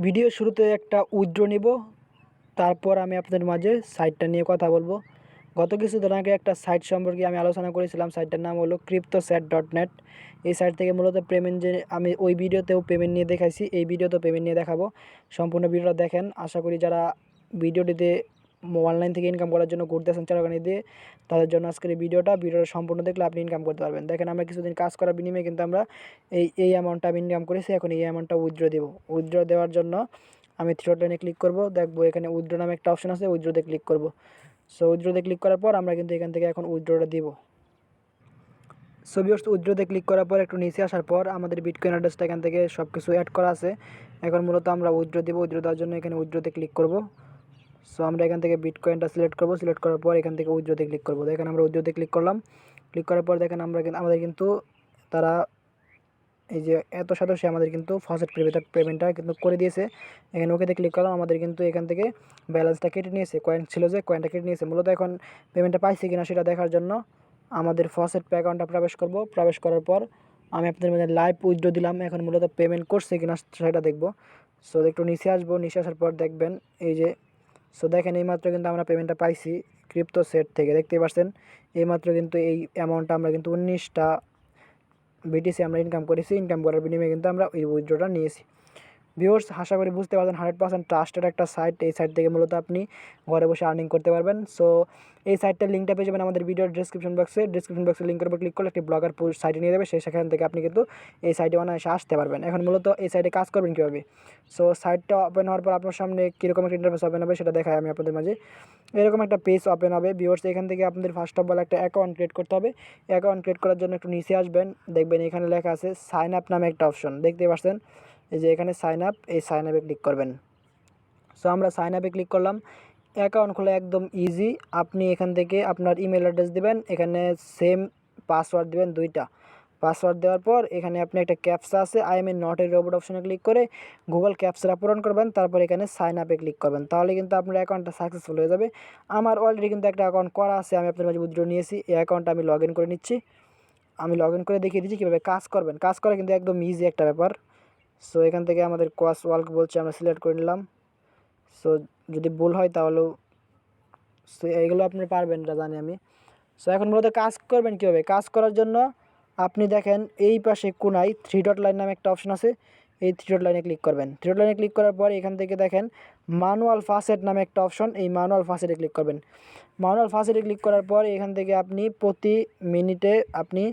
Video শুরুতে একটা withdraw নিব, তারপর আমি আপনাদের মাঝে সাইটটা নিয়ে কথা বলবো। গত কিছুদিন আগে একটা সাইট সম্পর্কে আমি আলোচনা করেছিলাম। সাইটটার নাম হলো cryptosat.net। এই সাইট থেকে মূলত পেমেন্ট, যে আমি ওই ভিডিওতেও পেমেন্ট নিয়ে দেখাইছি, এই ভিডিওতেও পেমেন্ট নিয়ে দেখাবো। সম্পূর্ণ ভিডিওটা দেখেন। আশা করি যারা ভিডিওটিতে অনলাইন থেকে ইনকাম করার জন্য ঘুরতেছেন চারাগানি দিয়ে, তাদের জন্য আজকের এই ভিডিওটা সম্পূর্ণ দেখলে আপনি ইনকাম করতে পারবেন। দেখেন, আমরা কিছুদিন কাজ করার বিনিময়ে কিন্তু আমরা এই অ্যামাউন্টটা আমি ইনকাম করেছি। এখন এই অ্যামাউন্টটা উইথড্র দেবো। উইথড্র দেওয়ার জন্য আমি থ্রি ডট লাইনে ক্লিক করব, দেখবো এখানে উইথড্র নামে একটা অপশন আছে, উইথড্রোতে ক্লিক করব। সো উইথড্রোতে ক্লিক করার পর আমরা কিন্তু এখান থেকে এখন উইথড্রটা দিব। সো ভিউয়ার্স, উইথড্রোতে ক্লিক করার পর একটু নিচে আসার পর আমাদের বিটকয়েন অ্যাড্রেসটা এখান থেকে সব কিছু অ্যাড করা আছে। এখন মূলত আমরা উইথড্র দিব। উইথড্র দেওয়ার জন্য এখানে উইথড্রোতে ক্লিক করব। সো আমরা এখান থেকে বিটকয়েনটা সিলেক্ট করব। সিলেক্ট করার পর এখান থেকে উইথড্রোতে ক্লিক করব। দেখেন আমরা উইথড্রোতে ক্লিক করলাম। ক্লিক করার পর দেখেন আমাদের কিন্তু তারা এই যে এত সদস্য আমাদের কিন্তু ফার্স্ট পেমেন্টটা কিন্তু করে দিয়েছে। এখানে ওকেতে ক্লিক করলাম। আমাদের কিন্তু এখান থেকে ব্যালেন্সটা কেটে নিয়েছে, কয়েন ছিল যে কয়েনটা কেটে নিয়েছে। মূলত এখন পেমেন্টটা পাইছি কিনা সেটা দেখার জন্য আমাদের ফার্স্ট পে অ্যাকাউন্টটা প্রবেশ করব। প্রবেশ করার পর আমি আপনাদের মধ্যে লাইভ উইথড্র দিলাম। এখন মূলত পেমেন্ট করছে কিনা সেটা দেখব। সো একটু নিচে আসবো। নিচে আসার পর দেখবেন এই যে, সো দেখেন এইমাত্র কিন্তু আমরা পেমেন্টটা পাইছি ক্রিপ্টো সেট থেকে। দেখতেই পাচ্ছেন এইমাত্র কিন্তু এই অ্যামাউন্টটা আমরা কিন্তু 19টা বিটিসি আমরা ইনকাম করেছি। ইনকাম করার বিনিময়ে কিন্তু আমরা এই উইথড্রটা নিয়েছি। ভিউয়ার্স, আশা করি বুঝতে পারছেন 100% ট্রাস্টেড একটা সাইট। এই সাইট থেকে মূলত আপনি ঘরে বসে আর্নিং করতে পারবেন। সো এই সাইটটার লিঙ্কটা পেয়ে যাবেন আমাদের ভিডিওর ডিসক্রিপশন বক্সে লিঙ্কের উপর ক্লিক করলে একটি ব্লগার সাইটে নিয়ে যাবে। সেখান থেকে আপনি কিন্তু এই সাইটে অনায়াসে আসতে পারবেন। এখন মূলত এই সাইটে কাজ করবেন কীভাবে? সো সাইটটা ওপেন হওয়ার পর আপনার সামনে কীরকম একটা ইন্টারফেস ওপেন হবে সেটা দেখাই আমি আপনাদের মাঝে। এরকম একটা পেজ ওপেন হবে। ভিউয়ার্স, এখান থেকে আপনাদের ফার্স্ট অফ অল একটা অ্যাকাউন্ট ক্রিয়েট করতে হবে। অ্যাকাউন্ট ক্রিয়েট করার জন্য একটু নিচে আসবেন। দেখবেন এখানে লেখা আছে সাইন আপ নামে একটা অপশন, দেখতে পাচ্ছেন এই যে এখানে সাইন আপ, এই সাইন আপে ক্লিক করবেন। সো আমরা সাইন আপে ক্লিক করলাম। অ্যাকাউন্ট খোলা একদম ইজি। আপনি এখান থেকে আপনার ইমেল অ্যাড্রেস দিবেন, এখানে সেম পাসওয়ার্ড দিবেন 2টা। পাসওয়ার্ড দেওয়ার পর এখানে আপনি একটা ক্যাপচা আছে, I M A not a robot অপশনে ক্লিক করে গুগল ক্যাপচাটা পূরণ করবেন। তারপর এখানে সাইন আপে ক্লিক করবেন। তাহলে কিন্তু আপনার অ্যাকাউন্টটা সাকসেসফুল হয়ে যাবে। আমার অলরেডি কিন্তু একটা অ্যাকাউন্ট করা আছে, আমি আপনার মাঝে উইথড্র নিয়েছি। এই অ্যাকাউন্টটা আমি লগ ইন করে নিচ্ছি। আমি লগ ইন করে দেখিয়ে দিচ্ছি কীভাবে কাজ করবেন। কাজ করা কিন্তু একদম ইজি একটা ব্যাপার। সো এখান থেকে আমাদের কোয়াস ওয়ার্ক বলছে, আমরা সিলেক্ট করে নিলাম। সো যদি ভুল হয় তাহলেও, সো এইগুলো আপনি পারবেন, এটা জানি আমি। সো এখন মূলত কাজ করবেন কীভাবে? কাজ করার জন্য আপনি দেখেন এই পাশে কোনায় থ্রি ডট লাইন নামে একটা অপশন আছে। এই থ্রি ডট লাইনে ক্লিক করবেন। থ্রি ডট লাইনে ক্লিক করার পর এখান থেকে দেখেন ম্যানুয়াল ফাসেট নামে একটা অপশন, এই ম্যানুয়াল ফাসেটে ক্লিক করবেন। ম্যানুয়াল ফাসেটে ক্লিক করার পর এখান থেকে আপনি প্রতি মিনিটে আপনি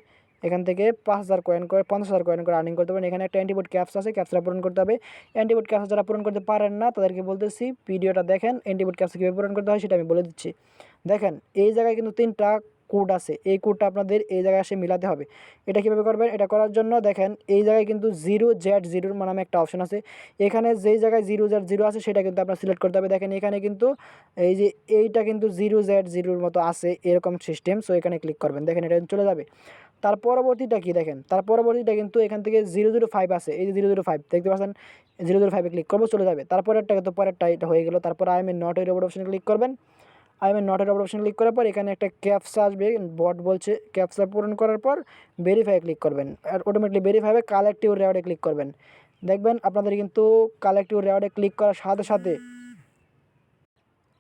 এখান থেকে 5,000 কয়েন করে 50,000 কয়েন করে আর্নিং করতে পারেন। এখানে একটা অ্যান্টিবোট ক্যাপস আছে, ক্যাপসটা পূরণ করতে হবে। অ্যান্টিবোট ক্যাপস যারা পূরণ করতে পারেন না তাদেরকে বলতেছি ভিডিওটা দেখেন, অ্যান্টিবোট ক্যাপস কীভাবে পূরণ করতে হয় সেটা আমি বলে দিচ্ছি। দেখেন এই জায়গায় কিন্তু 3টা কোড আছে। এই কোডটা আপনাদের এই জায়গায় এসে মিলাতে হবে। এটা কীভাবে করবেন? এটা করার জন্য দেখেন এই জায়গায় কিন্তু 0Z0 নামে একটা অপশন আছে। এখানে যেই জায়গায় 0Z0 আছে সেটা কিন্তু আপনার সিলেক্ট করতে হবে। দেখেন এখানে কিন্তু এই যে এইটা কিন্তু 0Z0 মতো আছে, এরকম সিস্টেম। সো এখানে ক্লিক করবেন, দেখেন এটা চলে যাবে। তার পরবর্তীটা কি দেখেন? তার পরবর্তীটা কিন্তু এখান থেকে 005 আছে, এই যে 005 দেখতে পাচ্ছেন। 005-এ ক্লিক করবো, চলে যাবে। তারপরেরটা কিন্তু পরেরটা এটা হয়ে গেল। তারপর I M A not a robot অপশনে ক্লিক করবেন। I M A not a robot অপশনে ক্লিক করার পর এখানে একটা ক্যাপচা আসবে, বট বলছে। ক্যাপচা পূরণ করার পর ভেরিফাই ক্লিক করবেন, আর অটোমেটিকলি ভেরিফাই হবে। কালেক্টিভ রেওয়ার্ডে ক্লিক করবেন। দেখবেন আপনাদের কিন্তু কালেক্টিভ রেওয়ার্ডে ক্লিক করার সাথে সাথে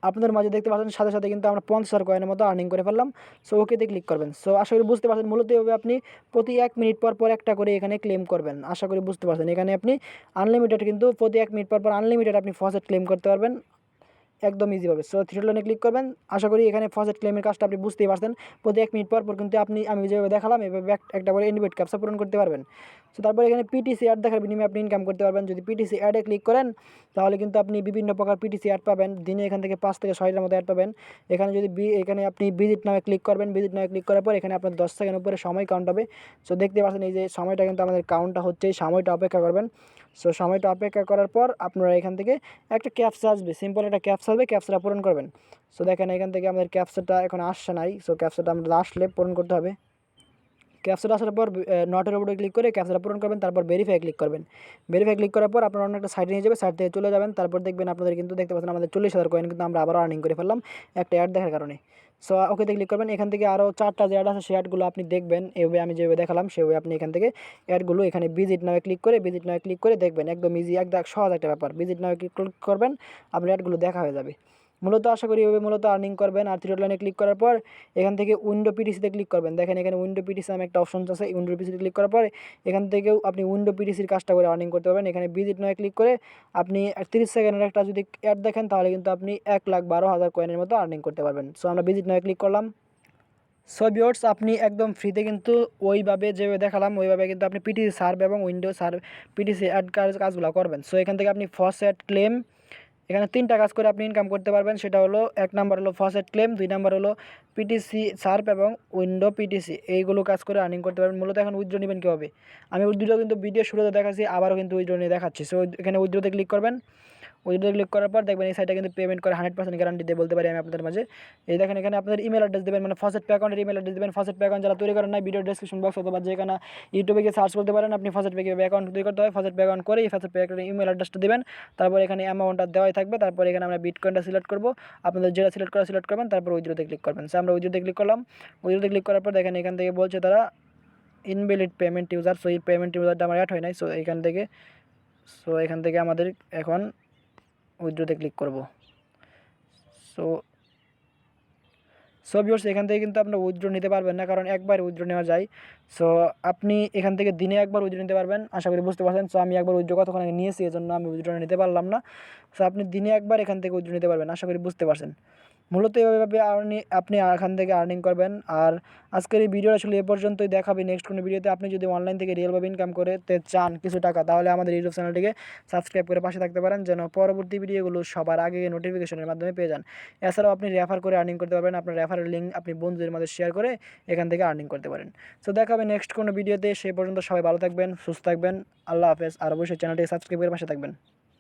আপনাদের মাঝে দেখতে পাচ্ছেন সাথে সাথে কিন্তু আমরা 50,000 কয়েনের মতো আর্নিং করে ফেললাম। সো ওকেতে ক্লিক করবেন। সো আশা করি বুঝতে পারছেন মূলত এভাবে আপনি প্রতি 1 মিনিট পর পর একটা করে এখানে ক্লেম করবেন। আশা করি বুঝতে পারছেন। এখানে আপনি আনলিমিটেড, কিন্তু প্রতি 1 মিনিট পর পর আনলিমিটেড আপনি ফসেট ক্লেম করতে পারবেন একদম ইজিভাবে। সো থ্রি লাইনে ক্লিক করবেন। আশা করি এখানে ফার্স্ট ক্লেমের কাজটা আপনি বুঝতেই পারছেন। প্রতি 1 মিনিট পর পর কিন্তু আমি যেভাবে দেখালাম এভাবে একটা করে ইনভাইট ক্যাপচা পূরণ করতে পারবেন। সো তারপরে এখানে পিটিসি অ্যাড দেখার বিনিময়ে আপনি ইনকাম করতে পারবেন। যদি পিটিসি অ্যাডে ক্লিক করেন তাহলে কিন্তু আপনি বিভিন্ন প্রকার পিটিসি অ্যাড পাবেন। দিনে এখান থেকে 5 থেকে 6টার মতো অ্যাড পাবেন। এখানে যদি এখানে আপনি ভিজিট নামে ক্লিক করবেন। ভিজিট নামে ক্লিক করার পর এখানে আপনার 10 সেকেন্ড উপরে সময় কাউন্ট হবে। সো দেখতে পাচ্ছেন এই যে সময়টা কিন্তু আমাদের কাউন্টটা হচ্ছে, এই সময়টা অপেক্ষা করবেন। সো সময়টা অপেক্ষা করার পর আপনারা এখান থেকে একটা ক্যাপচা আসবে, সিম্পল একটা ক্যাপচা আসবে, ক্যাপচাটা পূরণ করবেন। সো দেখেন এখান থেকে আমাদের ক্যাপচাটা এখন আসছে নাই। সো ক্যাপচাটা আমাদের আসলে পূরণ করতে হবে। ক্যাপচাটা আসার পর নটের উপরে ক্লিক করে ক্যাপচাটা পূরণ করবেন, তারপর ভেরিফাই ক্লিক করবেন। ভেরিফাই ক্লিক করার পর আপনার অন্য একটা সাইটে নিয়ে যাবে, সাইট থেকে চলে যাবেন। তারপর দেখবেন আপনাদের কিন্তু দেখতে পাচ্ছেন আমাদের 40,000 কয়েন কিন্তু আমরা আবারও আর্নিং করে ফেললাম একটা অ্যাড দেখার কারণে। সো ওকেতে ক্লিক করবেন। এখান থেকে আরও 4টা যে অ্যাড আছে সেই অ্যাডগুলো আপনি দেখবেন, এইভাবে আমি যেভাবে দেখালাম সেভাবে আপনি এখান থেকে অ্যাডগুলো এখানে ভিজিট নামে ক্লিক করে দেখবেন। একদম ইজি, একদম সহজ একটা ব্যাপার। ভিজিট নামে ক্লিক করবেন, আপনার অ্যাডগুলো দেখা হয়ে যাবে। মূলত আশা করি এভাবে মূলত আর্নিং করবেন। আর থ্রি ডট লাইনে ক্লিক করার পর এখান থেকে উইন্ডো পিটিসিতে ক্লিক করবেন। দেখেন এখানে উইন্ডো পিটিসি নামে একটা অপশন আছে, উইন্ডো পিটিসিতে ক্লিক করার পরে এখান থেকেও আপনি উইন্ডো পিটিসির কাজটা করে আর্নিং করতে পারবেন। এখানে ভিজিট নামে ক্লিক করে আপনি 30 সেকেন্ডের একটা যদি অ্যাড দেখেন তাহলে কিন্তু আপনি 1,12,000 কয়েনের মতো আর্নিং করতে পারবেন। সো আমরা ভিজিট নামে ক্লিক করলাম। সো ভিউয়ার্স, আপনি একদম ফ্রিতে কিন্তু ওইভাবে যেভাবে দেখালাম ওইভাবে কিন্তু আপনি পিটিসি সার্ভ এবং উইন্ডো সার্ভ পিটিসি অ্যাড কাজগুলো করবেন। সো এখান থেকে আপনি ফসেট ক্লেম, এখানে 3টা কাজ করে আপনি ইনকাম করতে পারবেন। সেটা হলো 1 নাম্বার হলো ফসেট ক্লেম, 2 নাম্বার হলো পিটিসি সার্ভ এবং উইন্ডো পিটিসি, এইগুলো কাজ করে আর্নিং করতে পারবেন। মূলত এখন উইথড্র নেবেন কীভাবে আমি উইথড্র কিন্তু ভিডিও শুরুতে দেখাচ্ছি, আবারও কিন্তু উইথড্র নিয়ে দেখাচ্ছি। সো এখানে উইথড্রতে ক্লিক করবেন। উইথড্র ক্লিক করার পর দেখবেন এই সাইটটা কিন্তু পেমেন্ট করে 100% গ্যারান্টি দিয়ে বলতে পারি আমি আপনাদের মাঝে। এই দেখেন এখানে আপনাদের ইমেল অ্যাড্রেস দেবেন, মানে ফসেট পে অ্যাকাউন্টের ইমেল অ্যাড্রেস দেবেন। ফসেট পে অ্যাকাউন্ট যারা তৈরি করেন না, ভিডিও ডেসক্রিপশন বক্স অথবা যেখানে ইউটিউবে গিয়ে সার্চ করতে পারেন আপনি ফসেট পে কীভাবে অ্যাকাউন্ট তৈরি করতে হয়। ফসেট পে অ্যাকাউন্ট করে এই ফসেট পে অ্যাকাউন্টের ইমেল অ্যাড্রেসটা দেবেন। তারপর এখানে অ্যামাউন্টটা দেওয়াই থাকবে। তারপর এখানে আমরা বিটকয়েনটা সিলেক্ট করবো, আপনাদের যেটা সিলেক্ট করবেন। তারপর উইথড্রতে ক্লিক করবেন। সো আমরা উইথড্রতে ক্লিক করলাম। উইথড্রতে ক্লিক করার পর দেখেন এখান থেকে বলছে তারা ইনভ্যালিড পেমেন্ট ইউজার। সো এই পেমেন্ট ইউজারটা আমার অ্যাড হয় নাই। এখান থেকে আমাদের এখন উইথড্রতে ক্লিক করব। সো ভিউয়ার্স, এখান থেকে কিন্তু আপনারা উইথড্র নিতে পারবেন না, কারণ একবার উইথড্র নেওয়া যায়। সো আপনি এখান থেকে দিনে একবার উইথড্র নিতে পারবেন, আশা করি বুঝতে পারছেন। সো আমি একবার উইথড্র কতক্ষণ আগে নিয়েছি, এজন্য আমি উইথড্র নিতে পারলাম না। সো আপনি দিনে একবার এখান থেকে উইথড্র নিতে পারবেন, আশা করি বুঝতে পারছেন। মূলত এইভাবে আপনি এখান থেকে আর্নিং করবেন। আর আজকের এই ভিডিও আসলে এ পর্যন্তই, দেখাবে নেক্সট কোনো ভিডিওতে। আপনি যদি অনলাইন থেকে রিয়েলভাবে ইনকাম করতে চান কিছু টাকা, তাহলে আমাদের ইউটিউব চ্যানেলটিকে সাবস্ক্রাইব করে পাশে থাকতে পারেন, যেন পরবর্তী ভিডিওগুলো সবার আগে নোটিফিকেশনের মাধ্যমে পেয়ে যান। এছাড়াও আপনি রেফার করে আর্নিং করতে পারবেন, আপনার রেফারের লিঙ্ক আপনি বন্ধুদের মাঝে শেয়ার করে এখান থেকে আর্নিং করতে পারেন। সো দেখাবে নেক্সট কোনো ভিডিওতে, সেই পর্যন্ত সবাই ভালো থাকবেন, সুস্থ থাকবেন। আল্লাহ হাফেজ। আর অবশ্যই চ্যানেলটিকে সাবস্ক্রাইব করে পাশে থাকবেন।